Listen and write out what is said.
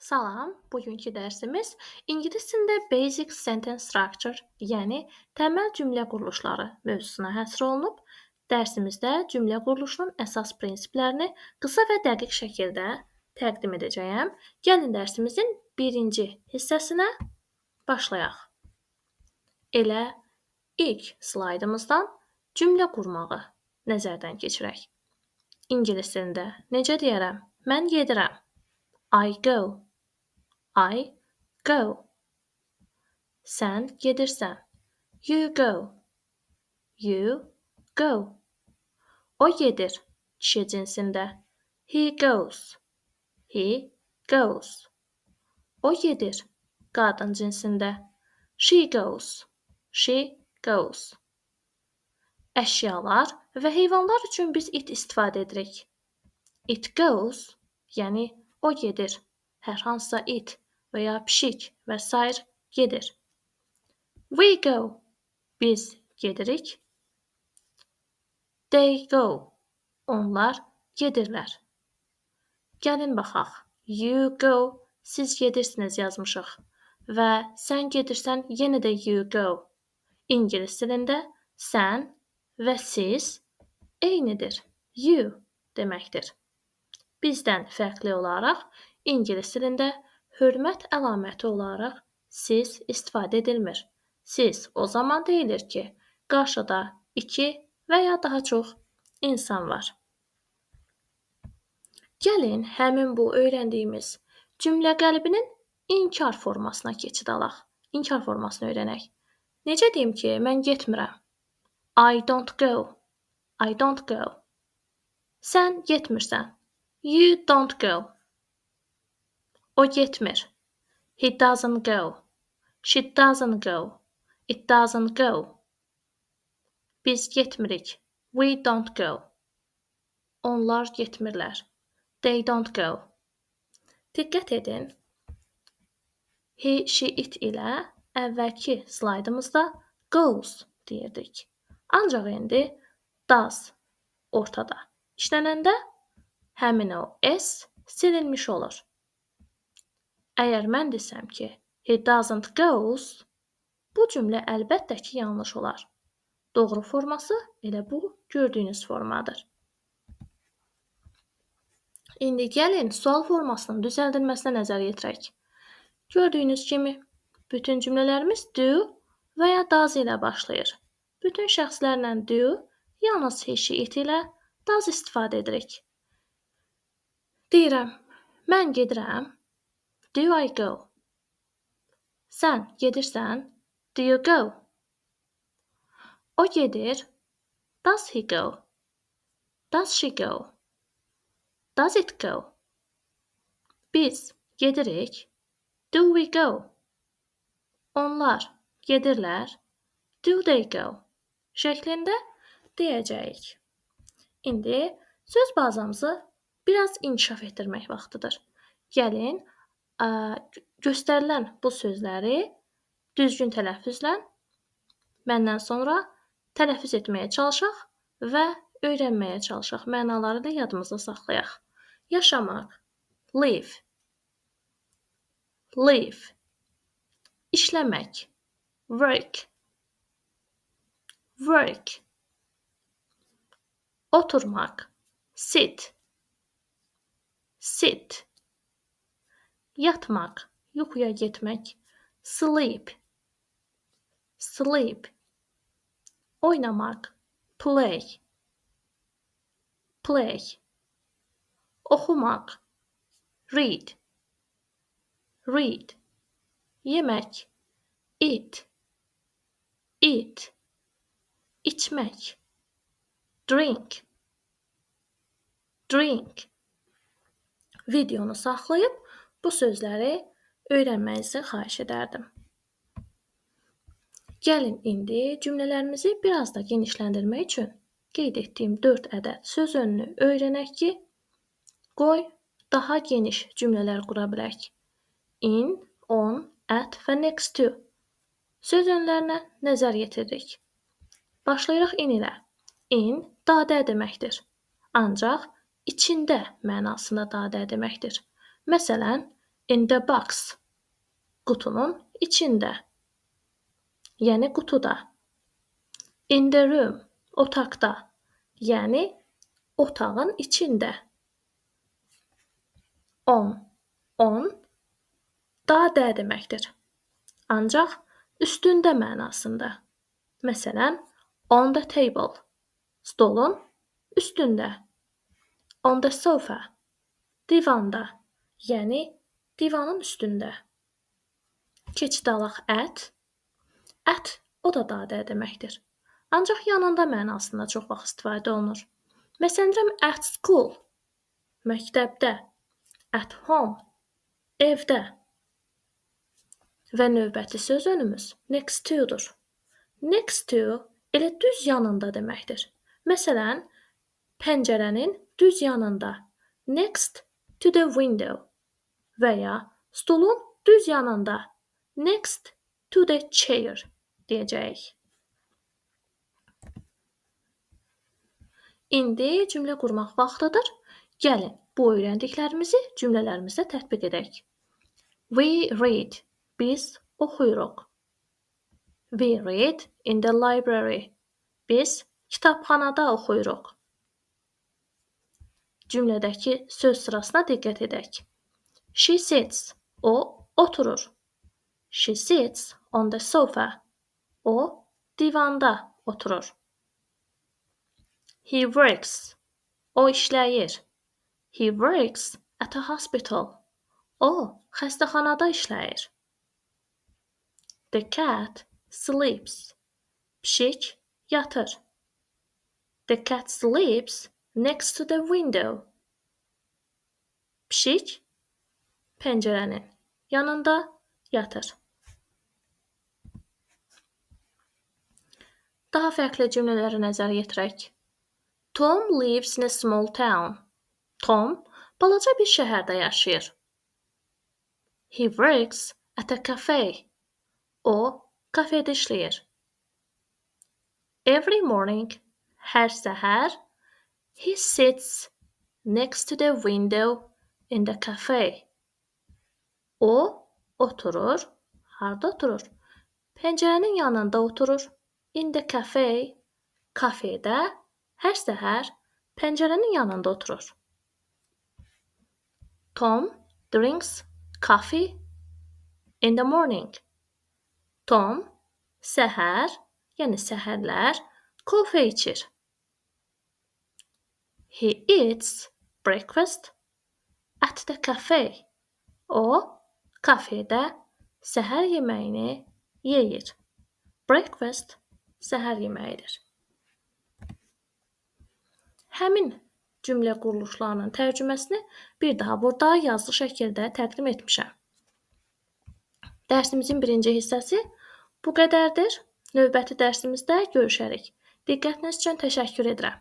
Salam, bugünkü dərsimiz ingilis dilində Basic Sentence Structure, yəni təməl cümlə quruluşları mövzusuna həsr olunub. Dərsimizdə cümlə quruluşunun əsas prinsiplərini qısa və dəqiq şəkildə təqdim edəcəyəm. Gəlin dərsimizin birinci hissəsinə başlayaq. Elə ilk slaydımızdan cümlə qurmağı nəzərdən keçirək. İngilis dilində necə deyərəm? Mən gedirəm. I go. I go. Sən gedirsən. You go. You go. O gedir. Kişi cinsində. He goes. He goes. O gedir. Qadın cinsində. She goes. She goes. Əşyalar və heyvanlar üçün biz it istifadə edirik. It goes, yəni o gedir. Hər hansısa it və ya pişik və s. gedir. We go, biz gedirik. They go, onlar gedirlər. Gəlin baxaq. You go, siz gedirsiniz yazmışıq. Və sən gedirsən, yenə də you go. İngilis dilində sən və siz eynidir. You deməkdir. Bizdən fərqli olaraq İngilis dilində hörmət əlaməti olaraq siz istifadə edilmir. Siz o zaman deyilir ki, qarşıda iki və ya daha çox insan var. Gəlin həmin bu öyrəndiyimiz cümlə qəlbinin inkar formasına keçid alaq. İnkar formasını öyrənək. Necə deyim ki, mən getmirəm? I don't go. I don't go. Sən getmirsən. You don't go. O getmir. He doesn't go. She doesn't go. It doesn't go. Biz getmirik. We don't go. Onlar getmirlər. They don't go. Diqqət edin. He, she, it ilə əvvəlki slaydımızda goes deyirdik. Ancaq indi does ortada. İşlənəndə həmin o S silinmiş olur. Əgər mən desəm ki, he doesn't goes, bu cümlə əlbəttə ki, yanlış olar. Doğru forması elə bu gördüyünüz formadır. İndi gəlin sual formasının düzəldilməsinə nəzər yetirək. Gördüyünüz kimi, bütün cümlələrimiz do və ya does ilə başlayır. Bütün şəxslərlə do, yalnız he, she, it ilə does istifadə edirik. Deyirəm, mən gedirəm. Do I go? Sən gedirsən. Do you go? O gedir. Does he go? Does she go? Does it go? Biz gedirik. Do we go? Onlar gedirlər. Do they go? Şəklində deyəcəyik. İndi söz bazamızı biraz inkişaf etdirmək vaxtıdır. Gəlin, göstərilən bu sözləri düzgün tələffüzlə məndən sonra tələffüz etməyə çalışaq və öyrənməyə çalışaq. Mənaları da yadımızda saxlayaq. Yaşamaq, live, live. İşləmək, work, work. Oturmaq, sit, sit. Yatmaq, yuxuya getmək, sleep, sleep. Oynamaq, play, play. Oxumaq, read, read. Yemək, eat, eat. İçmək, drink, drink. Videonu saxlayıb bu sözləri öyrənmənizi xahiş edərdim. Gəlin indi cümlələrimizi biraz da genişləndirmək üçün qeyd etdiyim 4 ədəd söz önünü öyrənək ki, qoy daha geniş cümlələr qura bilək. In, on, at və next to söz önlərinə nəzər yetiririk. Başlayırıq in ilə. In dadə deməkdir. Ancaq içində mənasında dadə deməkdir. Məsələn, In the box. Qutunun içində. Yəni qutuda. In the room. Otaqda. Yəni otağın içində. On. On da deməkdir. Ancaq üstündə mənasında. Məsələn, on the table. Stolun üstündə. On the sofa. Divanda. Yəni divanın üstündə. Keçid alaq at. At o da deməkdir. Ancaq yanında mənasında çox vaxt istifadə olunur. Məsələn, at school. Məktəbdə. At home. Evdə. Və növbəti söz önümüz next to-dur. Next to elə düz yanında deməkdir. Məsələn, pəncərənin düz yanında. Next to the window. Və ya stolun düz yanında. Next to the chair deyəcəyik. İndi cümlə qurmaq vaxtıdır. Gəlin, bu öyrəndiklərimizi cümlələrimizdə tətbiq edək. We read. Biz oxuyuruq. We read in the library. Biz kitabxanada oxuyuruq. Cümlədəki söz sırasına diqqət edək. She sits. O oturur. She sits on the sofa. O divanda oturur. He works. O işləyir. He works at a hospital. O xəstəxanada işləyir. The cat sleeps. Pişik yatır. The cat sleeps next to the window. Pişik pəncərənin yanında yatır. Daha fərqli cümlələri nəzərə yetirək. Tom lives in a small town. Tom balaca bir şəhərdə yaşayır. He works at a cafe. O kafedə işləyir. Every morning, hər səhər, he sits next to the window in the cafe. O oturur, harda oturur? Pəncərənin yanında oturur. In the cafe, kafedə, hər səhər pəncərənin yanında oturur. Tom drinks coffee in the morning. Tom səhər, yəni səhərlər kofe içir. He eats breakfast at the cafe. O kafedə səhər yeməyini yeyir. Breakfast səhər yeməyidir. Həmin cümlə quruluşlarının tərcüməsini bir daha burada yazılı şəkildə təqdim etmişəm. Dərsimizin birinci hissəsi bu qədərdir. Növbəti dərsimizdə görüşərik. Diqqətiniz üçün təşəkkür edirəm.